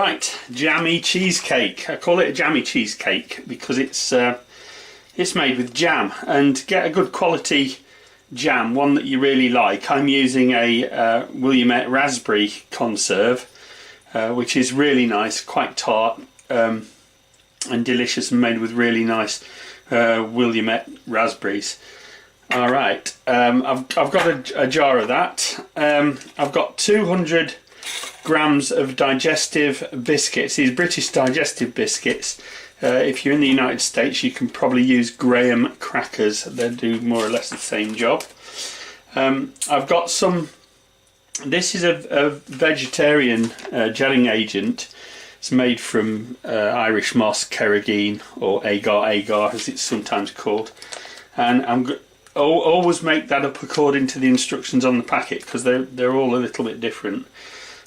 Right, jammy cheesecake. I call it a jammy cheesecake because it's made with jam, and get a good quality jam, one that you really like. I'm using a Williamette raspberry conserve, which is really nice, quite tart and delicious, and made with really nice Williamette raspberries. Alright, I've got a jar of that. I've got 200 grams of digestive biscuits, these British digestive biscuits. If you're in the United States, you can probably use Graham crackers. They do more or less the same job. I've got some, this is a vegetarian gelling agent. It's made from Irish moss, carrageen, or agar as it's sometimes called. And I'll always make that up according to the instructions on the packet, because they're all a little bit different.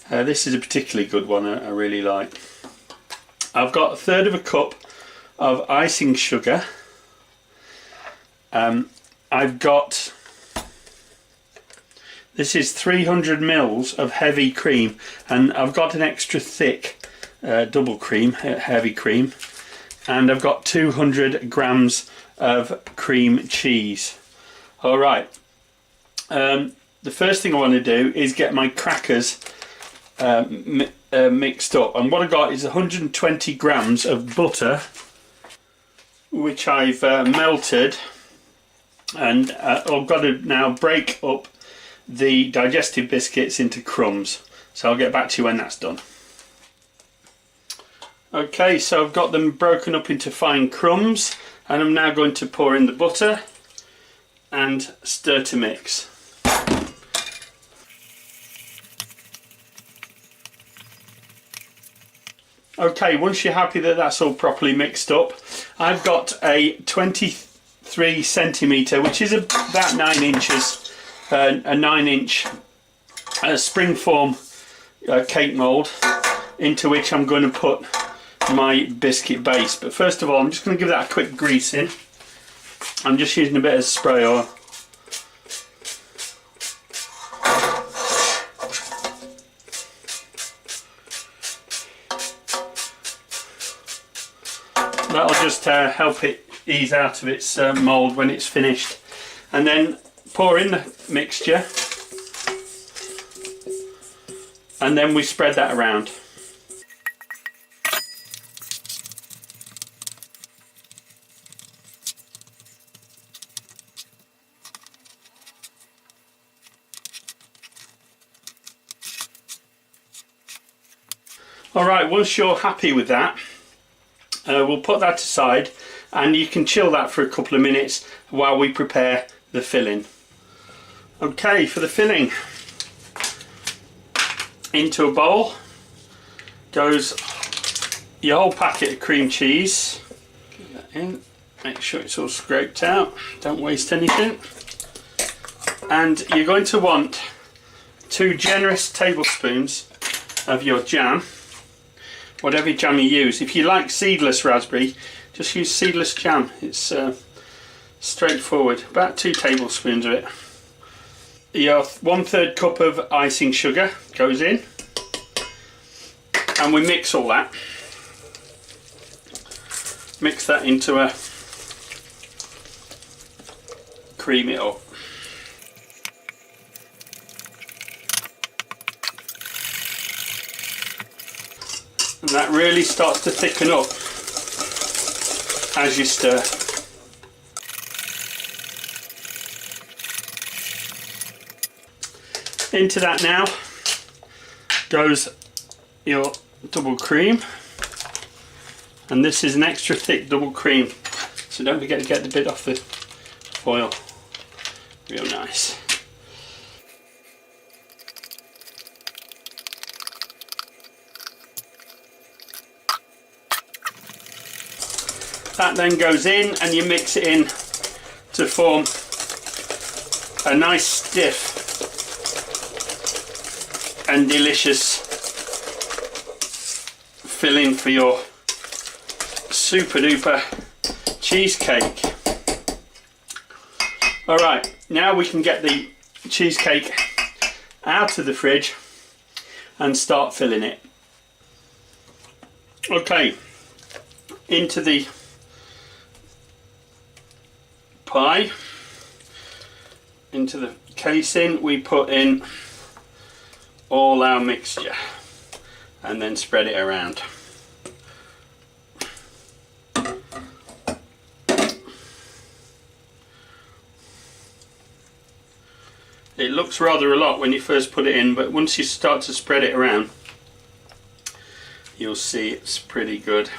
This is a particularly good one, I really like. I've got 1/3 of a cup of icing sugar. I've got, this is 300 mils of heavy cream, and I've got an extra thick double cream, heavy cream, and I've got 200 grams of cream cheese. Alright, the first thing I want to do is get my crackers mixed up, and what I got is 120 grams of butter, which I've melted, and I've got to now break up the digestive biscuits into crumbs, so I'll get back to you when that's done. Okay, so I've got them broken up into fine crumbs, and I'm now going to pour in the butter and stir to mix. Okay, once you're happy that that's all properly mixed up, I've got a 23 centimetre, which is about 9 inches, a 9-inch springform cake mould, into which I'm going to put my biscuit base. But first of all, I'm just going to give that a quick greasing. I'm just using a bit of spray oil. That'll just help it ease out of its mould when it's finished. And then pour in the mixture, and then we spread that around. Alright, once you're happy with that, we'll put that aside, and you can chill that for a couple of minutes while we prepare the filling. Okay, for the filling, into a bowl goes your whole packet of cream cheese. Get that in, make sure it's all scraped out, don't waste anything. And you're going to want 2 generous tablespoons of your jam, whatever jam you use. If you like seedless raspberry, just use seedless jam. It's straightforward. About 2 tablespoons of it. Your 1/3 cup of icing sugar goes in, and we mix all that. Mix that into a, cream it up. And that really starts to thicken up as you stir. Into that now goes your double cream, and this is an extra thick double cream, so don't forget to get the bit off the foil. Real nice. That then goes in, and you mix it in to form a nice stiff and delicious filling for your super duper cheesecake. Alright, now we can get the cheesecake out of the fridge and start filling it. Okay, into the pie, into the casing, we put in all our mixture and then spread it around. It looks rather a lot when you first put it in, but once you start to spread it around, you'll see it's pretty good.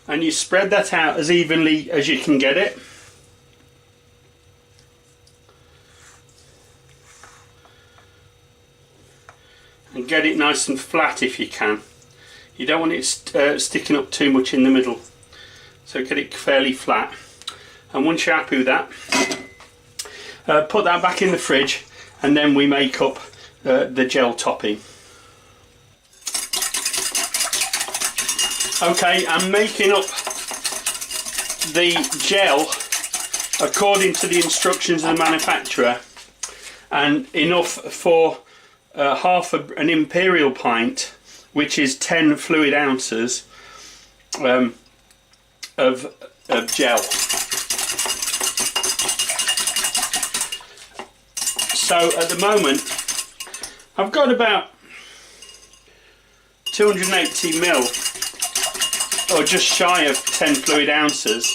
And you spread that out as evenly as you can get it. And get it nice and flat if you can. You don't want it sticking up too much in the middle. So get it fairly flat. And once you're happy with that, put that back in the fridge, and then we make up the gel topping. Okay, I'm making up the gel according to the instructions of the manufacturer, and enough for half an imperial pint, which is 10 fluid ounces of gel. So at the moment I've got about 280 mil, or just shy of 10 fluid ounces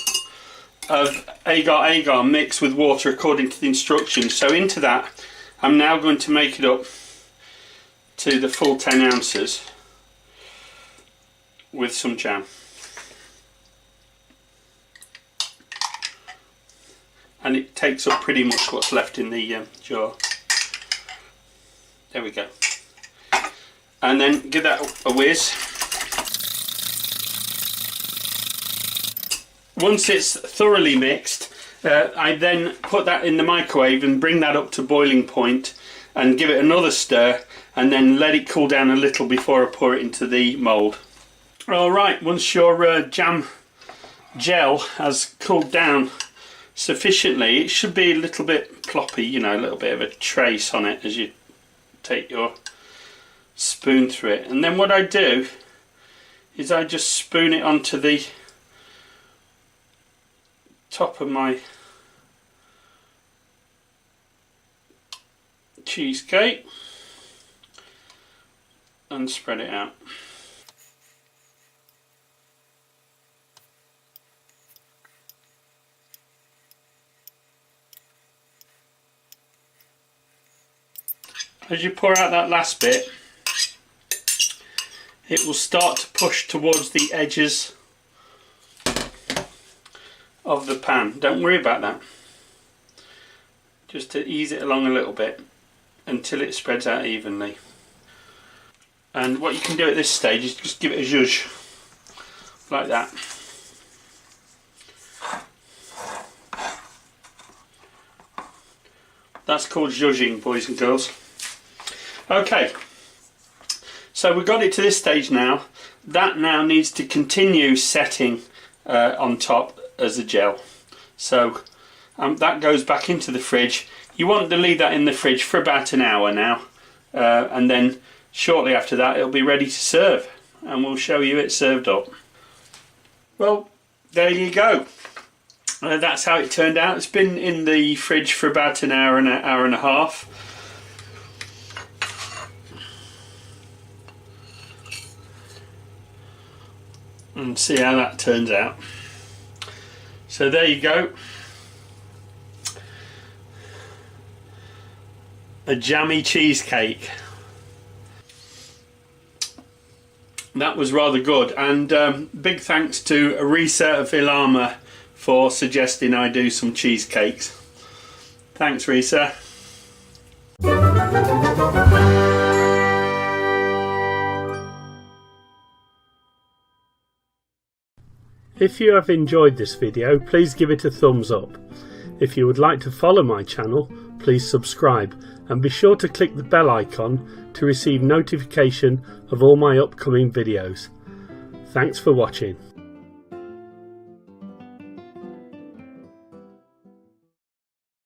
of agar mixed with water according to the instructions. So into that I'm now going to make it up to the full 10 ounces with some jam. And it takes up pretty much what's left in the jar. There we go. And then give that a whiz. Once it's thoroughly mixed, I then put that in the microwave and bring that up to boiling point and give it another stir, and then let it cool down a little before I pour it into the mould. Alright, once your jam gel has cooled down sufficiently, it should be a little bit ploppy, you know, a little bit of a trace on it as you take your spoon through it. And then what I do is I just spoon it onto the top of my cheesecake and spread it out. As you pour out that last bit, it will start to push towards the edges of the pan. Don't worry about that. Just to ease it along a little bit until it spreads out evenly. And what you can do at this stage is just give it a zhuzh, like that. That's called zhuzhing, boys and girls. Okay, so we've got it to this stage now. That now needs to continue setting on top as a gel. So that goes back into the fridge. You want to leave that in the fridge for about an hour now, and then shortly after that it'll be ready to serve, and we'll show you it served up. Well, there you go. That's how it turned out. It's been in the fridge for about an hour and a half. And see how that turns out. So there you go. A jammy cheesecake. That was rather good, and big thanks to Resa Vilama for suggesting I do some cheesecakes. Thanks, Resa. If you have enjoyed this video, please give it a thumbs up. If you would like to follow my channel, please subscribe, and be sure to click the bell icon to receive notification of all my upcoming videos. Thanks for watching.